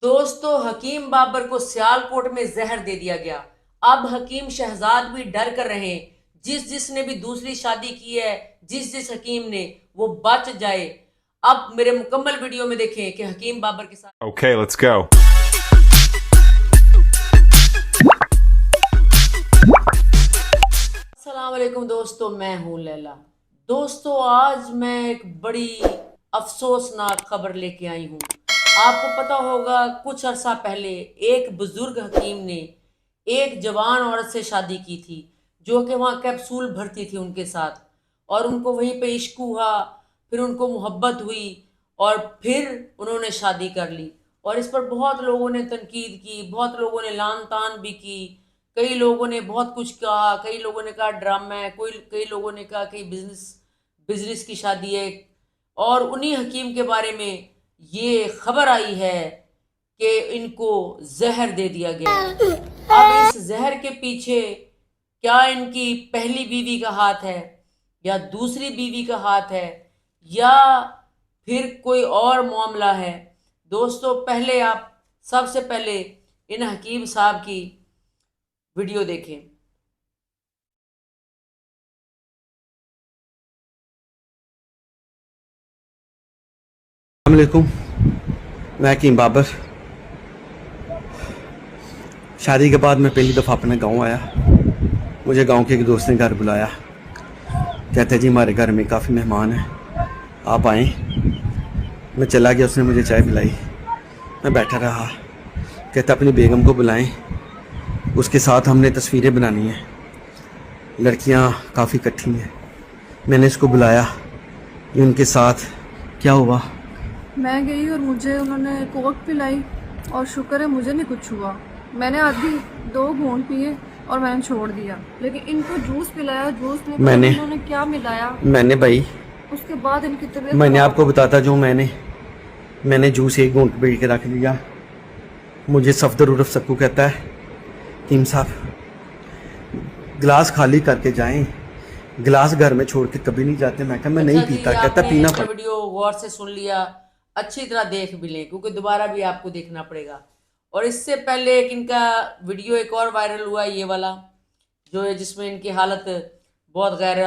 دوستو حکیم بابر کو سیالکوٹ میں زہر دے دیا گیا۔ اب حکیم شہزاد بھی ڈر کر رہے ہیں، جس نے بھی دوسری شادی کی ہے، جس حکیم نے، وہ بچ جائے۔ اب میرے مکمل ویڈیو میں دیکھیں کہ حکیم بابر کے ساتھ Okay, let's go. السلام علیکم دوستو، میں ہوں لیلا۔ دوستو آج میں ایک بڑی افسوسناک خبر لے کے آئی ہوں۔ آپ کو پتا ہوگا کچھ عرصہ پہلے ایک بزرگ حکیم نے ایک جوان عورت سے شادی کی تھی، جو کہ وہاں کیپسول بھرتی تھی ان کے ساتھ، اور ان کو وہیں پہ عشق ہوا، پھر ان کو محبت ہوئی، اور پھر انہوں نے شادی کر لی۔ اور اس پر بہت لوگوں نے تنقید کی، بہت لوگوں نے لعن طعن بھی کی، کئی لوگوں نے بہت کچھ کہا، کئی لوگوں نے کہا ڈرامہ ہے، کئی لوگوں نے کہا کہ بزنس کی شادی ہے۔ اور انہی حکیم کے بارے میں یہ خبر آئی ہے کہ ان کو زہر دے دیا گیا ہے۔ اب اس زہر کے پیچھے کیا ان کی پہلی بیوی کا ہاتھ ہے، یا دوسری بیوی کا ہاتھ ہے، یا پھر کوئی اور معاملہ ہے؟ دوستو پہلے آپ سب سے پہلے ان حکیم صاحب کی ویڈیو دیکھیں۔ السلام علیکم، میں حکیم بابر۔ شادی کے بعد میں پہلی دفعہ اپنے گاؤں آیا۔ مجھے گاؤں کے ایک دوست نے گھر بلایا، کہتے جی ہمارے گھر میں کافی مہمان ہیں، آپ آئیں۔ میں چلا گیا، اس نے مجھے چائے پلائی، میں بیٹھا رہا۔ کہتا اپنی بیگم کو بلائیں، اس کے ساتھ ہم نے تصویریں بنانی ہیں، لڑکیاں کافی اکٹھی ہیں۔ میں نے اس کو بلایا، یہ ان کے ساتھ کیا ہوا؟ میں گئی اور مجھے انہوں نے کوک پلائی، اور شکر ہے مجھے نہیں کچھ ہوا۔ میں نے آدھی 2 گھونٹ پیے اور میں نے چھوڑ دیا، لیکن ان کو جوس پلایا، جوس میں پتہ نہیں انہوں نے کیا ملایا۔ میں نے بھائی اس کے بعد ان کی طبیعت میں نے خراب آپ کو ہو گئی۔ بتاتا جو میں نے جوس 1 گھونٹ پی کے رکھ دیا۔ مجھے صفدر عرف سکو کہتا ہے حکیم صاحب گلاس خالی کر کے جائیں، گلاس گھر میں چھوڑ کے کبھی نہیں جاتے۔ میں کہا میں نہیں پیتا، کہتا پینا پڑتا۔ ویڈیو غور سے سن لیا، اچھی طرح دیکھ بھی لیں، کیونکہ دوبارہ بھی آپ کو دیکھنا پڑے گا۔ اور اس سے پہلے ایک ان کا ویڈیو ایک اور وائرل ہوا، یہ والا جو ہے، جس میں ان کی حالت بہت غیر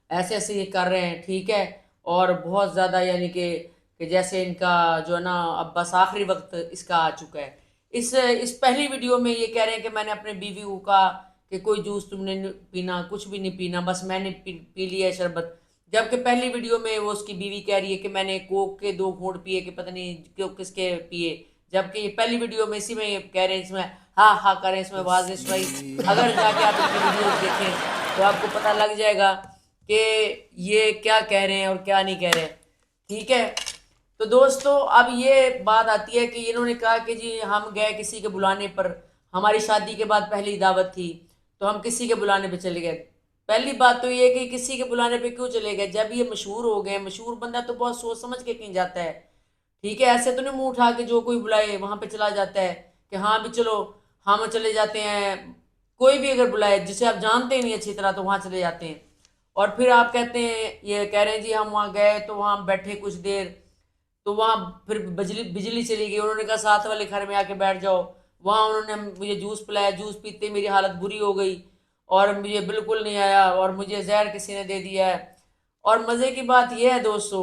ایسے ایسے یہ کر رہے ہیں، ٹھیک ہے، اور بہت زیادہ یعنی کہ جیسے ان کا جو ہے نا اب بس آخری وقت اس کا آ چکا ہے۔ اس پہلی ویڈیو میں یہ کہہ رہے ہیں کہ میں نے اپنے بیوی کو کہا کہ کوئی جوس تم نے پینا، کچھ بھی نہیں پینا، بس میں نے پی لیا ہے شربت۔ جبکہ پہلی ویڈیو میں وہ اس کی بیوی کہہ رہی ہے کہ میں نے کوک کے 2 گھونٹ پیے، کہ پتہ نہیں کس کے پیے۔ جبکہ یہ پہلی ویڈیو میں اسی میں یہ کہہ رہے ہیں، اس میں ہاں ہاں کریں، اس میں واضح سنائی۔ اگر جا کے آپ ان کی ویڈیوز دیکھیں تو آپ کو پتہ لگ جائے گا کہ یہ کیا کہہ رہے ہیں اور کیا نہیں کہہ رہے ہیں، ٹھیک ہے۔ تو دوستو اب یہ بات آتی ہے کہ انہوں نے کہا کہ جی ہم گئے کسی کے بلانے پر، ہماری شادی کے بعد پہلی دعوت تھی تو ہم کسی کے بلانے پہ چلے گئے۔ پہلی بات تو یہ ہے کہ کسی کے بلانے پہ کیوں چلے گئے؟ جب یہ مشہور ہو گئے، مشہور بندہ تو بہت سوچ سمجھ کے کہیں جاتا ہے، ٹھیک ہے، ایسے تو نہیں منہ اٹھا کے جو کوئی بلائے وہاں پہ چلا جاتا ہے کہ ہاں بھی چلو ہم چلے جاتے ہیں۔ کوئی بھی اگر بلائے جسے آپ جانتے ہی نہیں اچھی طرح تو وہاں چلے جاتے ہیں۔ اور پھر آپ کہتے ہیں، یہ کہہ رہے ہیں جی ہم وہاں گئے تو وہاں بیٹھے کچھ دیر، تو وہاں پھر بجلی چلی گئی، انہوں نے کہا ساتھ والے گھر میں آ کے بیٹھ جاؤ۔ وہاں انہوں نے مجھے جوس پلایا، جوس پیتے میری حالت بری ہو گئی اور مجھے بالکل نہیں آیا، اور مجھے زہر کسی نے دے دیا ہے۔ اور مزے کی بات یہ ہے دوستو،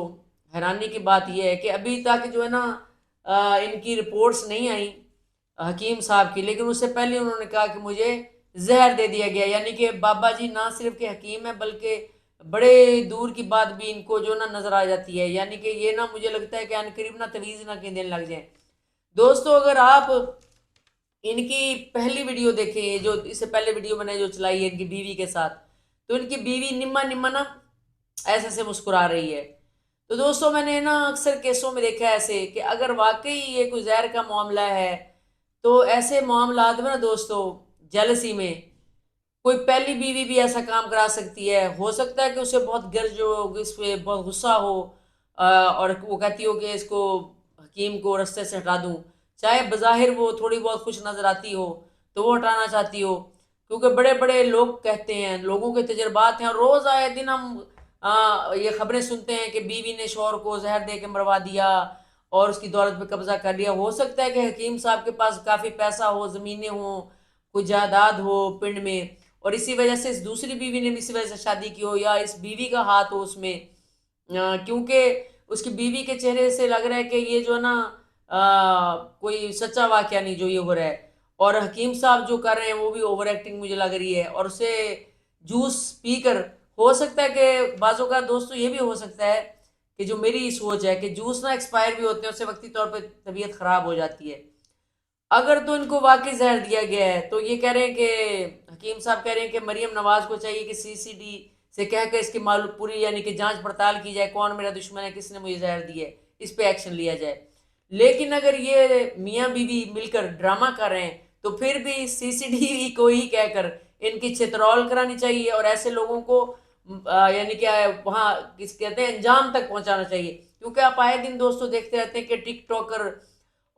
حیرانی کی بات یہ ہے کہ ابھی تک جو ہے نا ان کی رپورٹس نہیں آئیں حکیم صاحب کی، لیکن اس سے پہلے انہوں نے کہا کہ مجھے زہر دے دیا گیا۔ یعنی کہ بابا جی نہ صرف کہ حکیم ہے بلکہ بڑے دور کی بات بھی ان کو جو نا نظر آ جاتی ہے۔ یعنی کہ یہ نا مجھے لگتا ہے کہ ان قریب نہ تویز نہ کہیں دن لگ جائیں۔ دوستو اگر آپ ان کی پہلی ویڈیو دیکھیں، جو اس سے پہلے ویڈیو میں نے جو چلائی ہے ان کی بیوی کے ساتھ، تو ان کی بیوی نما نا ایسے سے مسکرا رہی ہے۔ تو دوستو میں نے نا اکثر کیسوں میں دیکھا ہے ایسے کہ اگر واقعی یہ کوئی زہر کا معاملہ ہے تو ایسے معاملات میں نا دوستو جیلسی میں کوئی پہلی بیوی بھی ایسا کام کرا سکتی ہے۔ ہو سکتا ہے کہ اسے بہت گرج ہو، اس پہ بہت غصہ ہو، اور وہ کہتی ہو کہ اس کو حکیم کو رستے سے ہٹا دوں، چاہے بظاہر وہ تھوڑی بہت خوش نظر آتی ہو تو وہ ہٹانا چاہتی ہو، کیونکہ بڑے بڑے لوگ کہتے ہیں، لوگوں کے تجربات ہیں، اور روز آئے دن ہم یہ خبریں سنتے ہیں کہ بیوی نے شوہر کو زہر دے کے مروا دیا، اور اس کی دولت پہ قبضہ کر لیا. ہو سکتا ہے کہ حکیم صاحب کے پاس کافی پیسہ ہو, زمینیں ہوں, کوئی جائیداد ہو پنڈ میں, اور اسی وجہ سے اس دوسری بیوی نے بھی اسی وجہ سے شادی کی ہو, یا اس بیوی کا ہاتھ ہو اس میں, کیونکہ اس کی بیوی کے چہرے سے لگ رہا ہے کہ یہ جو ہے نا کوئی سچا واقعہ نہیں جو یہ ہو رہا ہے. اور حکیم صاحب جو کر رہے ہیں وہ بھی اوور ایکٹنگ مجھے لگ رہی ہے. اور اسے جوس پی کر, ہو سکتا ہے کہ بعضوں کا دوستو یہ بھی ہو سکتا ہے کہ جو میری سوچ ہے کہ جوس نہ ایکسپائر بھی ہوتے ہیں, اس سے وقتی طور پہ طبیعت خراب ہو جاتی ہے. اگر تو ان کو واقعی زہر دیا گیا ہے تو یہ کہہ رہے ہیں کہ حکیم صاحب کہہ رہے ہیں کہ مریم نواز کو چاہیے کہ CCD سے کہہ کر اس کی معلوم پوری یعنی کہ جانچ پڑتال کی جائے, کون میرا دشمن ہے, کس نے مجھے زہر دی ہے, اس پہ ایکشن لیا جائے. لیکن اگر یہ میاں بیوی مل کر ڈرامہ کر رہے ہیں تو پھر بھی CCD کو ہی کہہ کر ان کی چترول کرانی چاہیے, اور ایسے لوگوں کو یعنی کہ وہاں کس کہتے ہیں انجام تک پہنچانا چاہیے. کیونکہ آپ آئے دن دوستوں دیکھتے رہتے ہیں کہ ٹک ٹاکر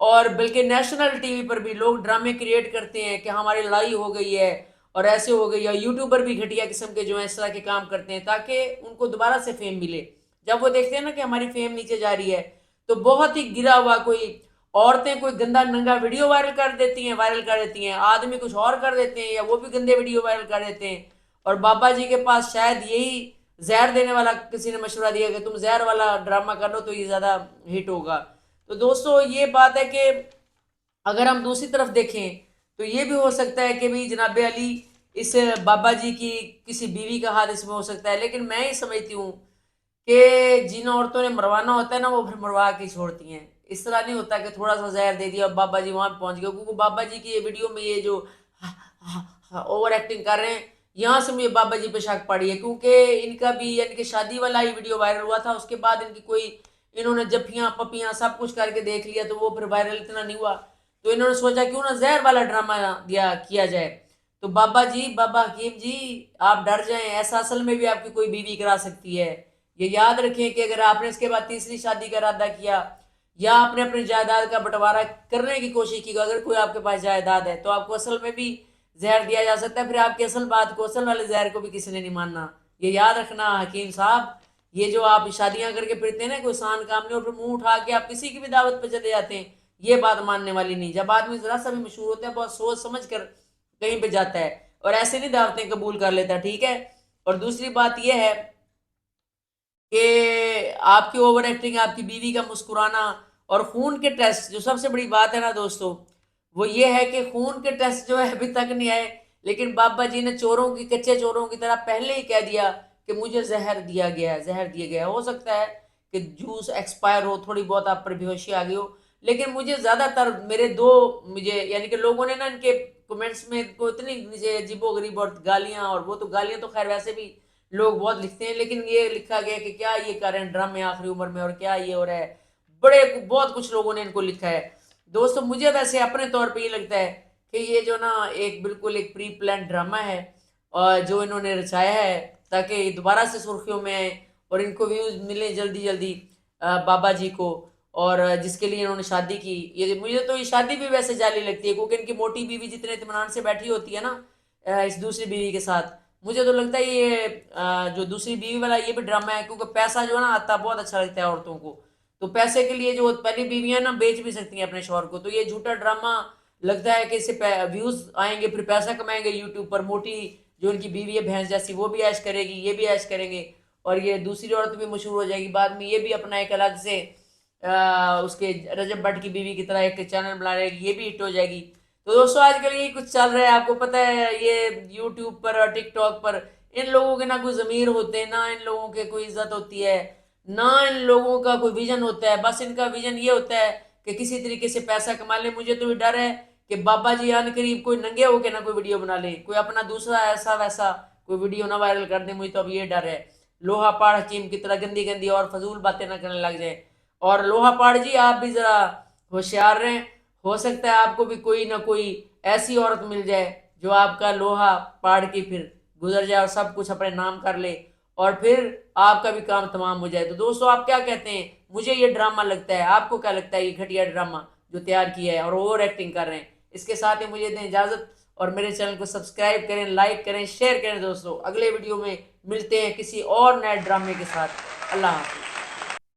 اور بلکہ نیشنل ٹی وی پر بھی لوگ ڈرامے کریٹ کرتے ہیں کہ ہماری لڑائی ہو گئی ہے اور ایسے ہو گئی ہے. یوٹیوبر بھی گھٹیا قسم کے جو ہیں اس طرح کے کام کرتے ہیں تاکہ ان کو دوبارہ سے فیم ملے. جب وہ دیکھتے ہیں نا کہ ہماری فیم نیچے جا رہی ہے تو بہت ہی گرا ہوا کوئی عورتیں کوئی گندا ننگا ویڈیو وائرل کر دیتی ہیں, آدمی کچھ اور کر دیتے ہیں, یا وہ بھی گندے ویڈیو وائرل کر دیتے ہیں. اور بابا جی کے پاس شاید یہی زہر دینے والا کسی نے مشورہ دیا کہ تم زہر والا ڈرامہ کر لو تو یہ زیادہ ہٹ ہوگا. تو دوستو یہ بات ہے کہ اگر ہم دوسری طرف دیکھیں تو یہ بھی ہو سکتا ہے کہ بھی جناب علی اس بابا جی کی کسی بیوی کا ہاتھ اس میں ہو سکتا ہے. لیکن میں یہ سمجھتی ہوں کہ جن عورتوں نے مروانا ہوتا ہے نا وہ پھر مروا کے چھوڑتی ہیں. اس طرح نہیں ہوتا کہ تھوڑا سا زہر دے دیا اور بابا جی وہاں پہ پہنچ گئے. کیونکہ بابا جی کی یہ ویڈیو میں یہ جو اوور ایکٹنگ کر رہے ہیں یہاں سے مجھے بابا جی پہ شک پڑی ہے. کیونکہ ان کا بھی یعنی کہ شادی والا ہی ویڈیو وائرل ہوا تھا, اس کے بعد ان کی کوئی انہوں نے جفیاں پپیاں سب کچھ کر کے دیکھ لیا تو وہ پھر وائرل اتنا نہیں ہوا. تو انہوں نے سوچا کیوں نہ زہر والا ڈرامہ کیا جائے. تو بابا حکیم جی آپ ڈر جائیں, ایسا اصل میں بھی آپ کی کوئی بیوی کرا سکتی ہے. یہ یاد رکھیں کہ اگر آپ نے اس کے بعد تیسری شادی کا ارادہ کیا یا آپ نے اپنے جائیداد کا بٹوارا کرنے کی کوشش کی, اگر کوئی آپ کے پاس جائیداد ہے تو آپ کو اصل میں بھی زہر دیا جا سکتا ہے. پھر آپ کی اصل بات کو, اصل والے زہر کو بھی کسی نے نہیں ماننا. یہ یاد رکھنا حکیم صاحب, یہ جو آپ شادیاں کر کے پھرتے ہیں نا کوئی آسان کام نہیں, اور پھر منہ اٹھا کے آپ کسی کی بھی دعوت پہ چلے جاتے ہیں, یہ بات ماننے والی نہیں. جب آدمی ذرا سا بھی مشہور ہوتا ہے بہت سوچ سمجھ کر کہیں پہ جاتا ہے اور ایسے نہیں دعوتیں قبول کر لیتا, ٹھیک ہے. اور دوسری بات یہ ہے کہ آپ کی اوور ایکٹنگ, آپ کی بیوی کا مسکرانا اور خون کے ٹیسٹ, جو سب سے بڑی بات ہے نا دوستو وہ یہ ہے کہ خون کے ٹیسٹ جو ہے ابھی تک نہیں آئے, لیکن بابا جی نے کچے چوروں کی طرح پہلے ہی کہہ دیا کہ مجھے زہر دیا گیا ہے. ہو سکتا ہے کہ جوس ایکسپائر ہو, تھوڑی بہت آپ پر بے ہوشی آ گئی ہو, لیکن مجھے زیادہ تر مجھے یعنی کہ لوگوں نے نا ان کے کمنٹس میں کو اتنی عجیب و غریب اور گالیاں, اور وہ تو گالیاں تو خیر ویسے بھی لوگ بہت لکھتے ہیں, لیکن یہ لکھا گیا کہ کیا یہ کر رہے ہیں ڈرامے آخری عمر میں, اور کیا یہ ہو رہا ہے, بہت کچھ لوگوں نے ان کو لکھا ہے. دوستو مجھے ویسے اپنے طور پہ یہ لگتا ہے کہ یہ جو نا بالکل ایک پری پلان ڈرامہ ہے اور جو انہوں نے رچایا ہے تاکہ یہ دوبارہ سے سرخیوں میں آئیں اور ان کو ویوز ملیں جلدی بابا جی کو, اور جس کے لیے انہوں نے شادی کی. مجھے تو یہ شادی بھی ویسے جعلی لگتی ہے کیونکہ ان کی موٹی بیوی جتنے اطمینان سے بیٹھی ہوتی ہے نا اس دوسری بیوی کے ساتھ, مجھے تو لگتا ہے یہ جو دوسری بیوی والا یہ بھی ڈرامہ ہے. کیونکہ پیسہ جو ہے نا آتا بہت اچھا لگتا ہے عورتوں کو, تو پیسے کے لیے جو پہلی بیویاں نا بیچ بھی سکتی ہیں اپنے شوہر کو. تو یہ جھوٹا ڈرامہ لگتا ہے کہ اس سے ویوز آئیں گے, پھر پیسہ کمائیں گے یوٹیوب پر. موٹی جو ان کی بیوی ہے بھینس جیسی وہ بھی عیش کرے گی, یہ بھی عیش کریں گے, اور یہ دوسری عورت بھی مشہور ہو جائے گی بعد میں, یہ بھی اپنا ایک الگ سے اس کے رجب بٹ کی بیوی کی طرح ایک چینل بنا رہے گی, یہ بھی ہٹ ہو جائے گی. تو دوستو آج کل یہی کچھ چل رہا ہے, آپ کو پتہ ہے یہ یوٹیوب پر اور ٹک ٹاک پر ان لوگوں کے نہ کوئی ضمیر ہوتے ہیں, نہ ان لوگوں کے کوئی عزت ہوتی ہے, نہ ان لوگوں کا کوئی ویژن ہوتا ہے. بس ان کا ویژن یہ ہوتا ہے کہ کسی طریقے سے پیسہ کما لیں. مجھے تو ڈر ہے کہ بابا جی آن قریب کوئی ننگے ہو کے نہ کوئی ویڈیو بنا لے, کوئی اپنا دوسرا ایسا ویسا کوئی ویڈیو نہ وائرل کر دیں. مجھے تو اب یہ ڈر ہے لوہا پاڑ حکیم کی طرح گندی اور فضول باتیں نہ کرنے لگ جائیں. اور لوہا پاڑ جی آپ بھی ذرا ہوشیار رہیں, ہو سکتا ہے آپ کو بھی کوئی نہ کوئی ایسی عورت مل جائے جو آپ کا لوہا پاڑ کے پھر گزر جائے اور سب کچھ اپنے نام کر لے, اور پھر آپ کا بھی کام تمام ہو جائے. تو دوستو آپ کیا کہتے ہیں؟ مجھے یہ ڈرامہ لگتا ہے, آپ کو کیا لگتا ہے یہ گھٹیا ڈرامہ جو تیار کیا ہے اور اوور ایکٹنگ کر رہے ہیں؟ اس کے ساتھ ہی مجھے دیں اجازت اور میرے چینل کو سبسکرائب کریں, لائک کریں, شیئر کریں. دوستو اگلے ویڈیو میں ملتے ہیں کسی اور نئے ڈرامے کے ساتھ. اللہ حافظ.